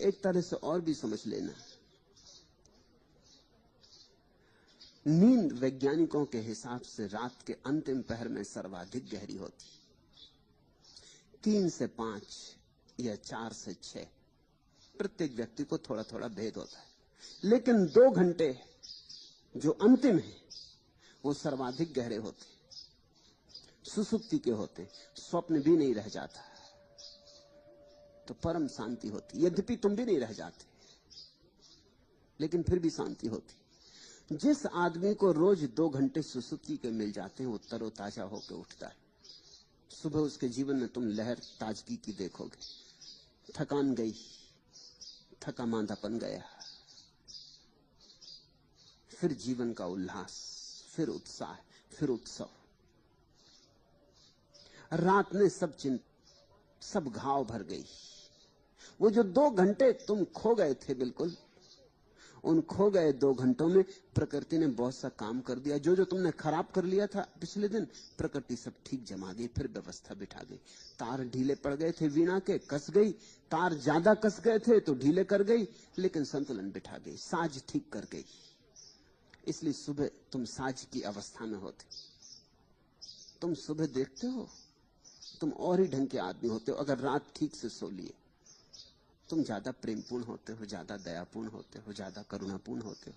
एक तरह से और भी समझ लेना, नींद वैज्ञानिकों के हिसाब से रात के अंतिम पहर में सर्वाधिक गहरी होती, 3 से 5 या 4 से 6, प्रत्येक व्यक्ति को थोड़ा थोड़ा भेद होता है, लेकिन 2 घंटे जो अंतिम है वो सर्वाधिक गहरे होते, सुसुप्ति के होते, स्वप्न भी नहीं रह जाता, तो परम शांति होती। यद्यपि तुम भी नहीं रह जाते, लेकिन फिर भी शांति होती। जिस आदमी को रोज 2 घंटे सुसुप्ति के मिल जाते हैं वो तरोताजा होकर उठता है। सुबह उसके जीवन में तुम लहर ताजगी की देखोगे, थकान गई, थका मांदापन गया, फिर जीवन का उल्लास, फिर उत्साह, फिर उत्सव। रात ने सब घाव भर गई। वो जो 2 घंटे तुम खो गए थे, बिल्कुल उन खो गए 2 घंटों में प्रकृति ने बहुत सा काम कर दिया। जो तुमने खराब कर लिया था पिछले दिन, प्रकृति सब ठीक जमा गई, फिर व्यवस्था बिठा गई। तार ढीले पड़ गए थे वीणा के, कस गई, तार ज्यादा कस गए थे तो ढीले कर गई, लेकिन संतुलन बिठा गई, साज ठीक कर गई। इसलिए सुबह तुम साज की अवस्था में होते। तुम सुबह देखते हो तुम और ही ढंग के आदमी होते हो अगर रात ठीक से सो लिए। तुम ज्यादा प्रेमपूर्ण होते हो, ज्यादा दयापूर्ण होते हो, ज्यादा करुणापूर्ण होते हो।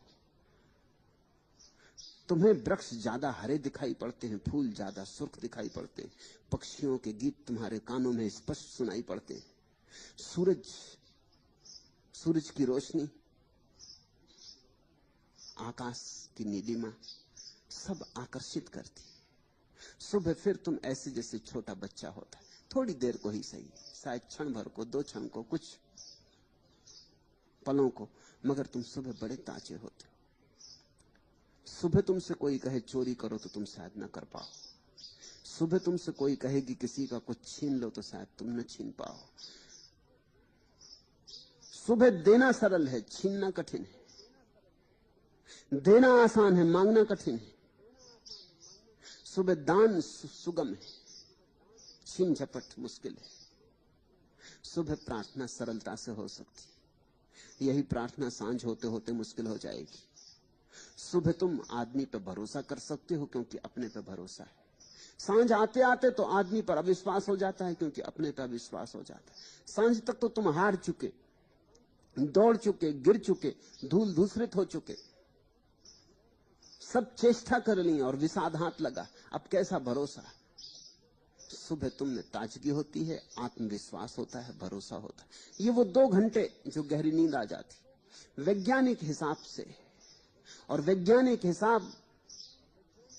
तुम्हें वृक्ष ज्यादा हरे दिखाई पड़ते हैं, फूल ज्यादा सुर्ख दिखाई पड़ते हैं, पक्षियों के गीत तुम्हारे कानों में स्पष्ट सुनाई पड़ते हैं, सूरज की रोशनी, आकाश की नीलिमा सब आकर्षित करती। सुबह फिर तुम ऐसे जैसे छोटा बच्चा होता है, थोड़ी देर को ही सही, शायद क्षण भर को, 2 क्षण को, कुछ पलों को, मगर तुम सुबह बड़े ताजे होते हो। सुबह तुमसे कोई कहे चोरी करो तो तुम शायद ना कर पाओ। सुबह तुमसे कोई कहे कि किसी का कुछ छीन लो तो शायद तुम न छीन पाओ। सुबह देना सरल है, छीनना कठिन है। देना आसान है, मांगना कठिन है। सुबह दान सुगम है, छीन झपट मुश्किल है। सुबह प्रार्थना सरलता से हो सकती, यही प्रार्थना सांझ होते होते मुश्किल हो जाएगी। सुबह तुम आदमी पर भरोसा कर सकते हो क्योंकि अपने पर भरोसा है। सांझ आते आते तो आदमी पर अविश्वास हो जाता है क्योंकि अपने पर अविश्वास हो जाता है। सांझ तक तो तुम हार चुके, दौड़ चुके, गिर चुके, धूल धूसरित हो चुके, सब चेष्टा कर ली और विषाद हाथ लगा। अब कैसा भरोसा? सुबह तुम में ताजगी होती है, आत्मविश्वास होता है, भरोसा होता है। ये वो 2 घंटे जो गहरी नींद आ जाती। वैज्ञानिक हिसाब से, और वैज्ञानिक हिसाब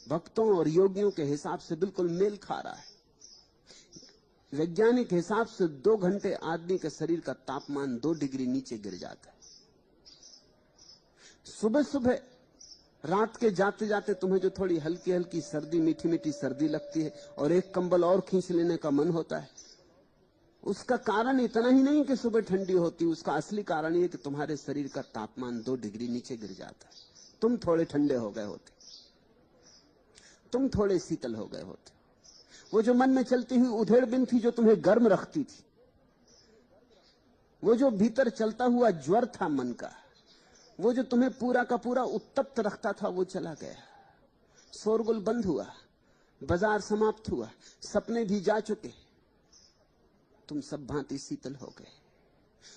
भक्तों और योगियों के हिसाब से बिल्कुल मेल खा रहा है। वैज्ञानिक हिसाब से 2 घंटे आदमी के शरीर का तापमान 2 डिग्री नीचे गिर जाता है। सुबह सुबह रात के जाते जाते तुम्हें जो थोड़ी हल्की हल्की सर्दी, मीठी मीठी सर्दी लगती है और एक कंबल और खींच लेने का मन होता है, उसका कारण इतना ही नहीं कि सुबह ठंडी होती, उसका असली कारण यह कि तुम्हारे शरीर का तापमान 2 डिग्री नीचे गिर जाता है। तुम थोड़े ठंडे हो गए होते, तुम थोड़े शीतल हो गए होते। वो जो मन में चलती हुई उधेड़बिन थी जो तुम्हें गर्म रखती थी, वो जो भीतर चलता हुआ ज्वर था मन का, वो जो तुम्हें पूरा का पूरा उत्तप्त रखता था, वो चला गया। शोरगुल बंद हुआ, बाजार समाप्त हुआ, सपने भी जा चुके, तुम सब भांति शीतल हो गए।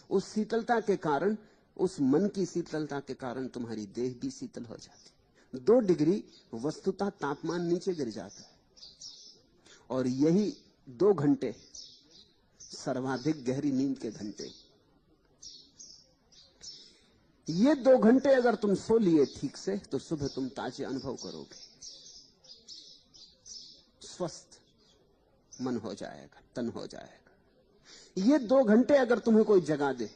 उस शीतलता के कारण, उस मन की शीतलता के कारण तुम्हारी देह भी शीतल हो जाती। 2 डिग्री वस्तुतः तापमान नीचे गिर जाता है। और यही 2 घंटे सर्वाधिक गहरी नींद के घंटे। ये 2 घंटे अगर तुम सो लिए ठीक से तो सुबह तुम ताजे अनुभव करोगे, स्वस्थ मन हो जाएगा, तन हो जाएगा। ये 2 घंटे अगर तुम्हें कोई जगा दे,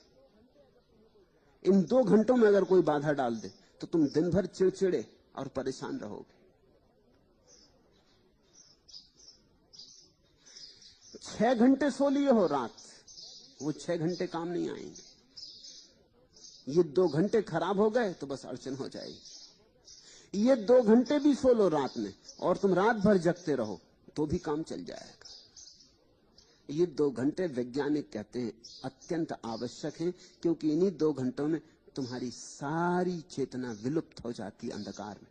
इन 2 घंटों में अगर कोई बाधा डाल दे तो तुम दिन भर चिड़चिड़े और परेशान रहोगे। 6 घंटे सो लिए हो रात, वो 6 घंटे काम नहीं आएंगे। ये 2 घंटे खराब हो गए तो बस अड़चन हो जाएगी। ये 2 घंटे भी सो लो रात में और तुम रात भर जगते रहो तो भी काम चल जाएगा। ये 2 घंटे वैज्ञानिक कहते हैं अत्यंत आवश्यक हैं, क्योंकि इन्हीं 2 घंटों में तुम्हारी सारी चेतना विलुप्त हो जाती है अंधकार में,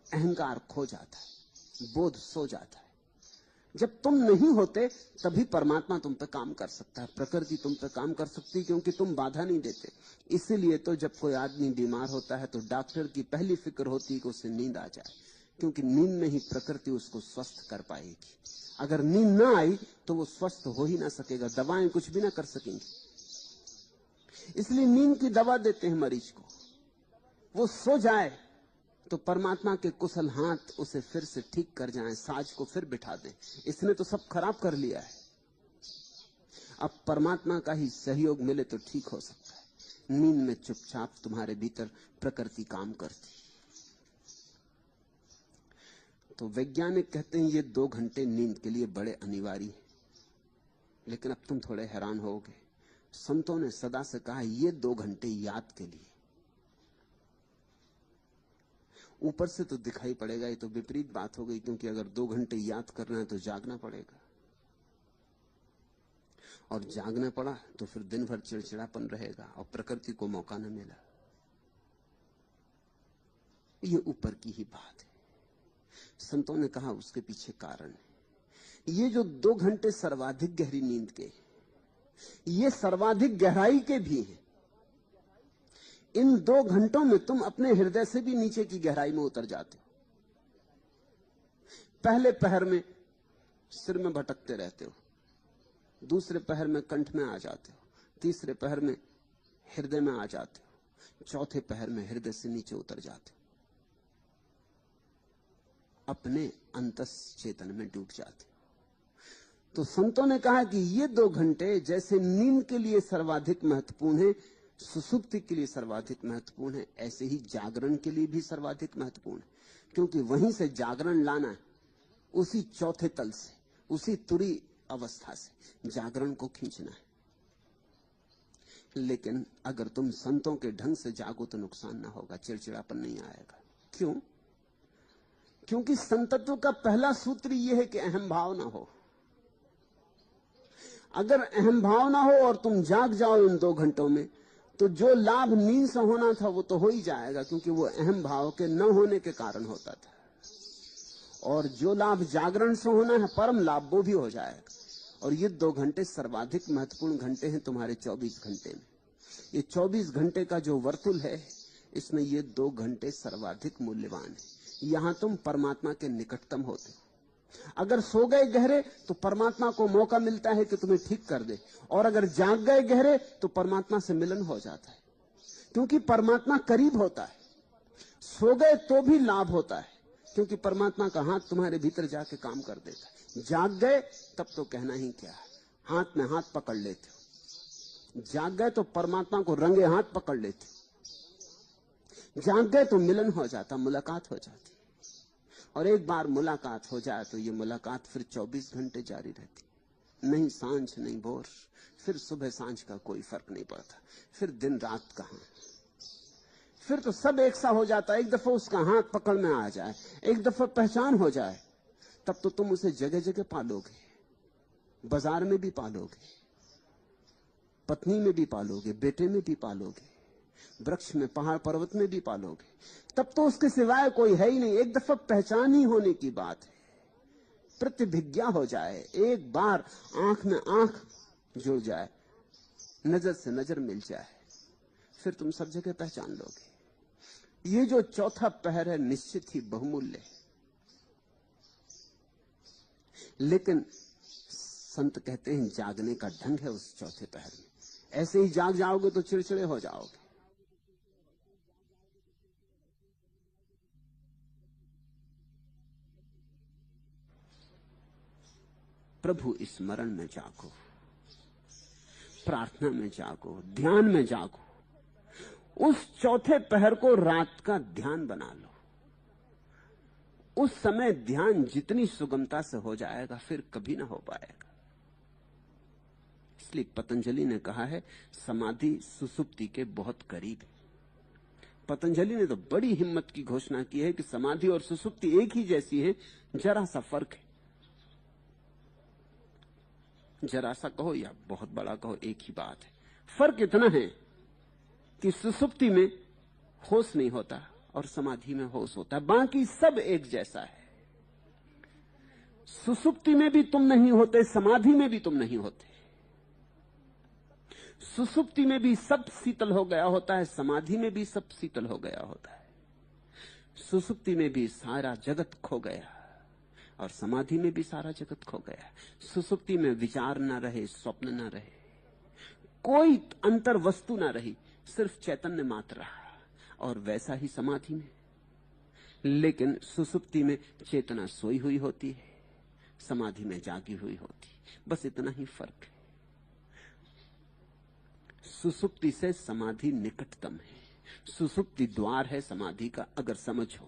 अहंकार खो जाता है, बोध सो जाता है। जब तुम नहीं होते तभी परमात्मा तुम पे काम कर सकता है, प्रकृति तुम पे काम कर सकती है, क्योंकि तुम बाधा नहीं देते। इसीलिए तो जब कोई आदमी बीमार होता है तो डॉक्टर की पहली फिक्र होती है कि उसे नींद आ जाए, क्योंकि नींद में ही प्रकृति उसको स्वस्थ कर पाएगी। अगर नींद ना आई तो वो स्वस्थ हो ही ना सकेगा, दवाएं कुछ भी ना कर सकेंगी। इसलिए नींद की दवा देते हैं मरीज को, वो सो जाए तो परमात्मा के कुशल हाथ उसे फिर से ठीक कर जाएं, साज को फिर बिठा दें। इसने तो सब खराब कर लिया है, अब परमात्मा का ही सहयोग मिले तो ठीक हो सकता है। नींद में चुपचाप तुम्हारे भीतर प्रकृति काम करती। तो वैज्ञानिक कहते हैं ये 2 घंटे नींद के लिए बड़े अनिवार्य हैं। लेकिन अब तुम थोड़े हैरान होगे, संतों ने सदा से कहा ये 2 घंटे याद के लिए। ऊपर से तो दिखाई पड़ेगा ये तो विपरीत बात हो गई, क्योंकि अगर 2 घंटे याद करना है तो जागना पड़ेगा, और जागना पड़ा तो फिर दिन भर चिड़चिड़ापन रहेगा और प्रकृति को मौका न मिला। ये ऊपर की ही बात है। संतों ने कहा उसके पीछे कारण है। ये जो 2 घंटे सर्वाधिक गहरी नींद के, ये सर्वाधिक गहराई के भी हैं। इन 2 घंटों में तुम अपने हृदय से भी नीचे की गहराई में उतर जाते हो। पहले पहर में सिर में भटकते रहते हो, दूसरे पहर में कंठ में आ जाते हो, तीसरे पहर में हृदय में आ जाते हो, चौथे पहर में हृदय से नीचे उतर जाते हो, अपने अंतस चेतन में डूब जाते हो। तो संतों ने कहा कि ये 2 घंटे जैसे नींद के लिए सर्वाधिक महत्वपूर्ण है, सुसुप्ति के लिए सर्वाधिक महत्वपूर्ण है, ऐसे ही जागरण के लिए भी सर्वाधिक महत्वपूर्ण है, क्योंकि वहीं से जागरण लाना है, उसी चौथे तल से, उसी तुरी अवस्था से जागरण को खींचना है। लेकिन अगर तुम संतों के ढंग से जागो तो नुकसान ना होगा, चिड़चिड़ापन नहीं आएगा। क्यों? क्योंकि संतत्व का पहला सूत्र यह है कि अहम भाव ना हो। अगर अहम भाव ना हो और तुम जाग जाओ इन 2 घंटों में, तो जो लाभ नींद से होना था वो तो हो ही जाएगा, क्योंकि वो अहम भाव के न होने के कारण होता था। और जो लाभ जागरण से होना है, परम लाभ, वो भी हो जाएगा। और ये 2 घंटे सर्वाधिक महत्वपूर्ण घंटे हैं तुम्हारे 24 घंटे में। ये 24 घंटे का जो वर्तुल है, इसमें ये 2 घंटे सर्वाधिक मूल्यवान है। यहां तुम परमात्मा के निकटतम होते हो। अगर सो गए गहरे तो परमात्मा को मौका मिलता है कि तुम्हें ठीक कर दे, और अगर जाग गए गहरे तो परमात्मा से मिलन हो जाता है, क्योंकि परमात्मा करीब होता है। सो गए तो भी लाभ होता है, क्योंकि परमात्मा का हाथ तुम्हारे भीतर जाके काम कर देता है। जाग गए तब तो कहना ही क्या है, हाथ में हाथ पकड़ लेते हो। जाग गए तो परमात्मा को रंगे हाथ पकड़ लेते हो। जाग गए तो मिलन हो जाता, मुलाकात हो जाती। और एक बार मुलाकात हो जाए तो ये मुलाकात फिर 24 घंटे जारी रहती, नहीं सांझ नहीं भोर, फिर सुबह सांझ का कोई फर्क नहीं पड़ता, फिर दिन रात कहां, फिर तो सब एक सा हो जाता। एक दफा उसका हाथ पकड़ में आ जाए, एक दफा पहचान हो जाए, तब तो तुम उसे जगह जगह पालोगे, बाजार में भी पालोगे, पत्नी में भी पालोगे, बेटे में भी पालोगे, वृक्ष में, पहाड़ पर्वत में भी पालोगे। तब तो उसके सिवाय कोई है ही नहीं। एक दफा पहचान ही होने की बात है, प्रतिभिज्ञा हो जाए, एक बार आंख में आंख जुड़ जाए, नजर से नजर मिल जाए, फिर तुम सब जगह पहचान लोगे। ये जो चौथा पहर है निश्चित ही बहुमूल्य है। लेकिन संत कहते हैं जागने का ढंग है उस चौथे पहर में। ऐसे ही जाग जाओगे तो चिड़चिड़े हो जाओगे। प्रभु स्मरण में जागो, प्रार्थना में जागो, ध्यान में जागो। उस चौथे पहर को रात का ध्यान बना लो। उस समय ध्यान जितनी सुगमता से हो जाएगा फिर कभी ना हो पाएगा। इसलिए पतंजलि ने कहा है समाधि सुसुप्ति के बहुत करीब है। पतंजलि ने तो बड़ी हिम्मत की घोषणा की है कि समाधि और सुसुप्ति एक ही जैसी है, जरा सा फर्क है। जरा सा कहो या बहुत बड़ा कहो, एक ही बात है। फर्क इतना है कि सुसुप्ति में होश नहीं होता और समाधि में होश होता है, बाकी सब एक जैसा है। सुसुप्ति में भी तुम नहीं होते, समाधि में भी तुम नहीं होते। सुसुप्ति में भी सब शीतल हो गया होता है, समाधि में भी सब शीतल हो गया होता है। सुसुप्ति में भी सारा जगत खो गया और समाधि में भी सारा जगत खो गया। सुसुप्ति में विचार ना रहे, स्वप्न ना रहे, कोई अंतर वस्तु ना रही, सिर्फ चैतन्य मात्र रहा। और वैसा ही समाधि में, लेकिन सुसुप्ति में चेतना सोई हुई होती है, समाधि में जागी हुई होती है। बस इतना ही फर्क है। सुसुप्ति से समाधि निकटतम है। सुसुप्ति द्वार है समाधि का, अगर समझ हो।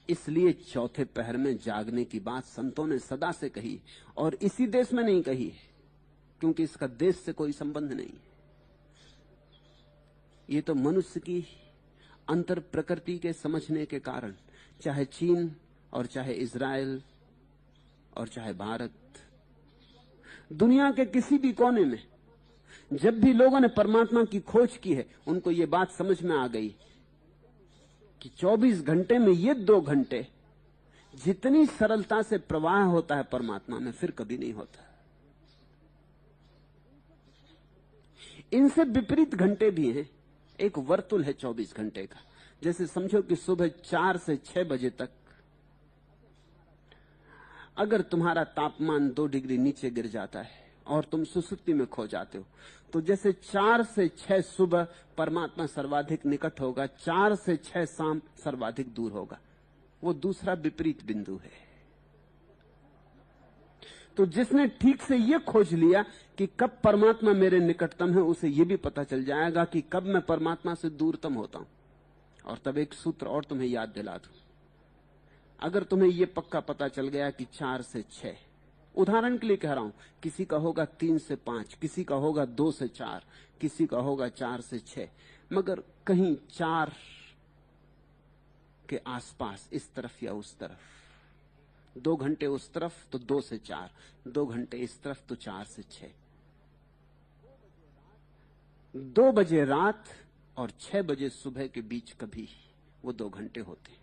इसलिए चौथे पहर में जागने की बात संतों ने सदा से कही, और इसी देश में नहीं कही है, क्योंकि इसका देश से कोई संबंध नहीं है। ये तो मनुष्य की अंतर प्रकृति के समझने के कारण, चाहे चीन और चाहे इजराइल और चाहे भारत, दुनिया के किसी भी कोने में जब भी लोगों ने परमात्मा की खोज की है, उनको ये बात समझ में आ गई कि 24 घंटे में ये 2 घंटे जितनी सरलता से प्रवाह होता है परमात्मा में, फिर कभी नहीं होता। इनसे विपरीत घंटे भी हैं। एक वर्तुल है 24 घंटे का। जैसे समझो कि सुबह 4 से 6 बजे तक अगर तुम्हारा तापमान 2 डिग्री नीचे गिर जाता है और तुम सुसुप्ति में खो जाते हो, तो जैसे 4 से 6 सुबह परमात्मा सर्वाधिक निकट होगा, 4 से 6 शाम सर्वाधिक दूर होगा। वो दूसरा विपरीत बिंदु है। तो जिसने ठीक से ये खोज लिया कि कब परमात्मा मेरे निकटतम है, उसे ये भी पता चल जाएगा कि कब मैं परमात्मा से दूरतम होता हूं। और तब एक सूत्र और तुम्हें याद दिला दूं। अगर तुम्हें यह पक्का पता चल गया कि 4 से 6, उदाहरण के लिए कह रहा हूं, किसी का होगा 3 से 5, किसी का होगा 2 से 4, किसी का होगा 4 से 6, मगर कहीं 4 के आसपास, इस तरफ या उस तरफ, 2 घंटे उस तरफ तो 2 से 4, 2 घंटे इस तरफ तो 4 से 6। 2 बजे रात और 6 बजे सुबह के बीच कभी वो 2 घंटे होते हैं।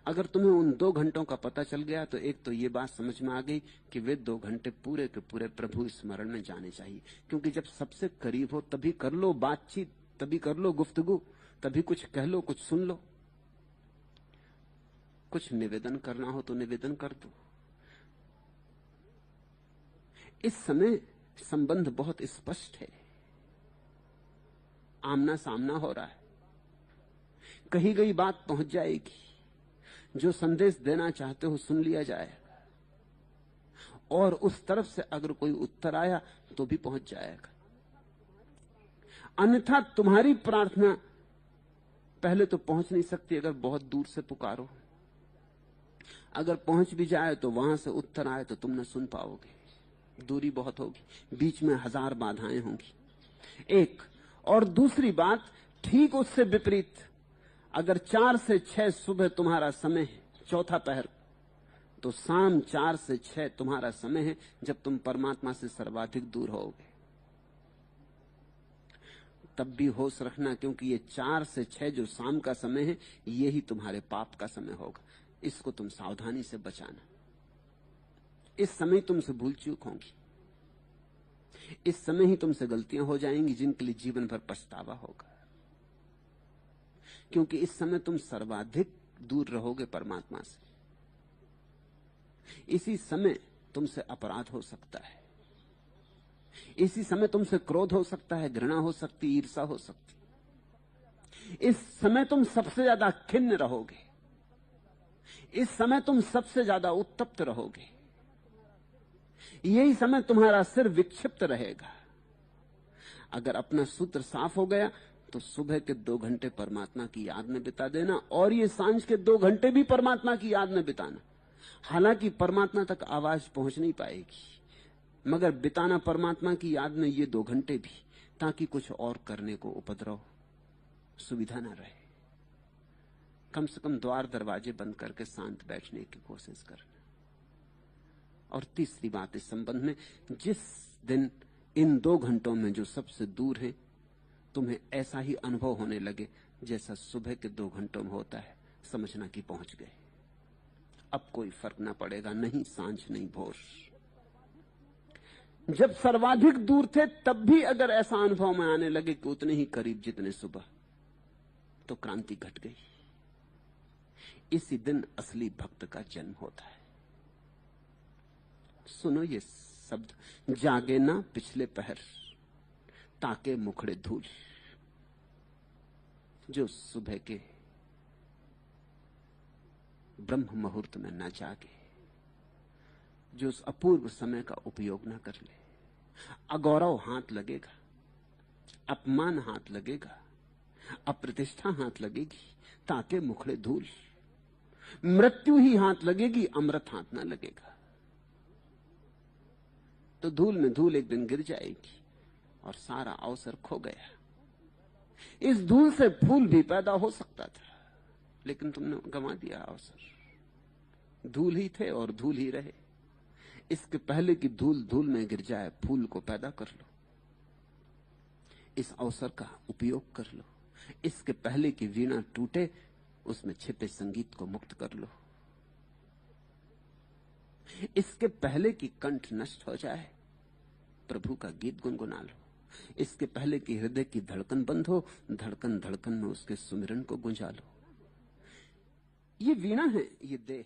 अगर तुम्हें उन 2 घंटों का पता चल गया तो एक तो ये बात समझ में आ गई कि वे 2 घंटे पूरे के पूरे प्रभु स्मरण में जाने चाहिए। क्योंकि जब सबसे करीब हो तभी कर लो बातचीत, तभी कर लो गुफ्तगू, तभी कुछ कह लो, कुछ सुन लो, कुछ निवेदन करना हो तो निवेदन कर दो। इस समय संबंध बहुत स्पष्ट है, आमना सामना हो रहा है। कही गई बात पहुंच जाएगी, जो संदेश देना चाहते हो सुन लिया जाएगा, और उस तरफ से अगर कोई उत्तर आया तो भी पहुंच जाएगा। अन्यथा तुम्हारी प्रार्थना पहले तो पहुंच नहीं सकती अगर बहुत दूर से पुकारो। अगर पहुंच भी जाए तो वहां से उत्तर आए तो तुम न सुन पाओगे, दूरी बहुत होगी, बीच में 1000 बाधाएं होंगी। एक और दूसरी बात ठीक उससे विपरीत, अगर 4 से 6 सुबह तुम्हारा समय है, चौथा पहर, तो शाम 4 से 6 तुम्हारा समय है जब तुम परमात्मा से सर्वाधिक दूर होगे। तब भी होश रखना, क्योंकि ये 4 से 6 जो शाम का समय है, ये ही तुम्हारे पाप का समय होगा। इसको तुम सावधानी से बचाना। इस समय तुमसे भूल चूक होंगी, इस समय ही तुमसे गलतियां हो जाएंगी जिनके लिए जीवन भर पछतावा होगा। क्योंकि इस समय तुम सर्वाधिक दूर रहोगे परमात्मा से। इसी समय तुमसे अपराध हो सकता है, इसी समय तुमसे क्रोध हो सकता है, घृणा हो सकती, ईर्ष्या हो सकती। इस समय तुम सबसे ज्यादा खिन्न रहोगे, इस समय तुम सबसे ज्यादा उत्तप्त रहोगे, यही समय तुम्हारा सिर विक्षिप्त रहेगा। अगर अपना सूत्र साफ हो गया तो सुबह के 2 घंटे परमात्मा की याद में बिता देना, और ये सांझ के 2 घंटे भी परमात्मा की याद में बिताना। हालांकि परमात्मा तक आवाज पहुंच नहीं पाएगी, मगर बिताना परमात्मा की याद में ये 2 घंटे भी, ताकि कुछ और करने को उपद्रव सुविधा ना रहे। कम से कम द्वार दरवाजे बंद करके शांत बैठने की कोशिश करना। और तीसरी बात इस संबंध में, जिस दिन इन 2 घंटों में जो सबसे दूर है तुम्हें ऐसा ही अनुभव होने लगे जैसा सुबह के 2 घंटों में होता है, समझना कि पहुंच गए। अब कोई फर्क ना पड़ेगा, नहीं सांझ नहीं भोर। जब सर्वाधिक दूर थे तब भी अगर ऐसा अनुभव में आने लगे कि उतने ही करीब जितने सुबह, तो क्रांति घट गई। इसी दिन असली भक्त का जन्म होता है। सुनो ये शब्द, जागे ना पिछले पहर ताके मुखड़े धूल। जो सुबह के ब्रह्म मुहूर्त में न जागे, जो उस अपूर्व समय का उपयोग न कर ले, अगौरव हाथ लगेगा, अपमान हाथ लगेगा, अप्रतिष्ठा हाथ लगेगी, ताके मुखड़े धूल। मृत्यु ही हाथ लगेगी, अमृत हाथ ना लगेगा। तो धूल में धूल एक दिन गिर जाएगी और सारा अवसर खो गया। इस धूल से फूल भी पैदा हो सकता था, लेकिन तुमने गंवा दिया अवसर। धूल ही थे और धूल ही रहे। इसके पहले कि धूल धूल में गिर जाए, फूल को पैदा कर लो, इस अवसर का उपयोग कर लो। इसके पहले कि वीणा टूटे, उसमें छिपे संगीत को मुक्त कर लो। इसके पहले कि कंठ नष्ट हो जाए, प्रभु का गीत गुनगुना लो। इसके पहले कि हृदय की धड़कन बंद हो, धड़कन धड़कन में उसके सुमिरन को गुंजा लो। ये वीणा है, ये देह।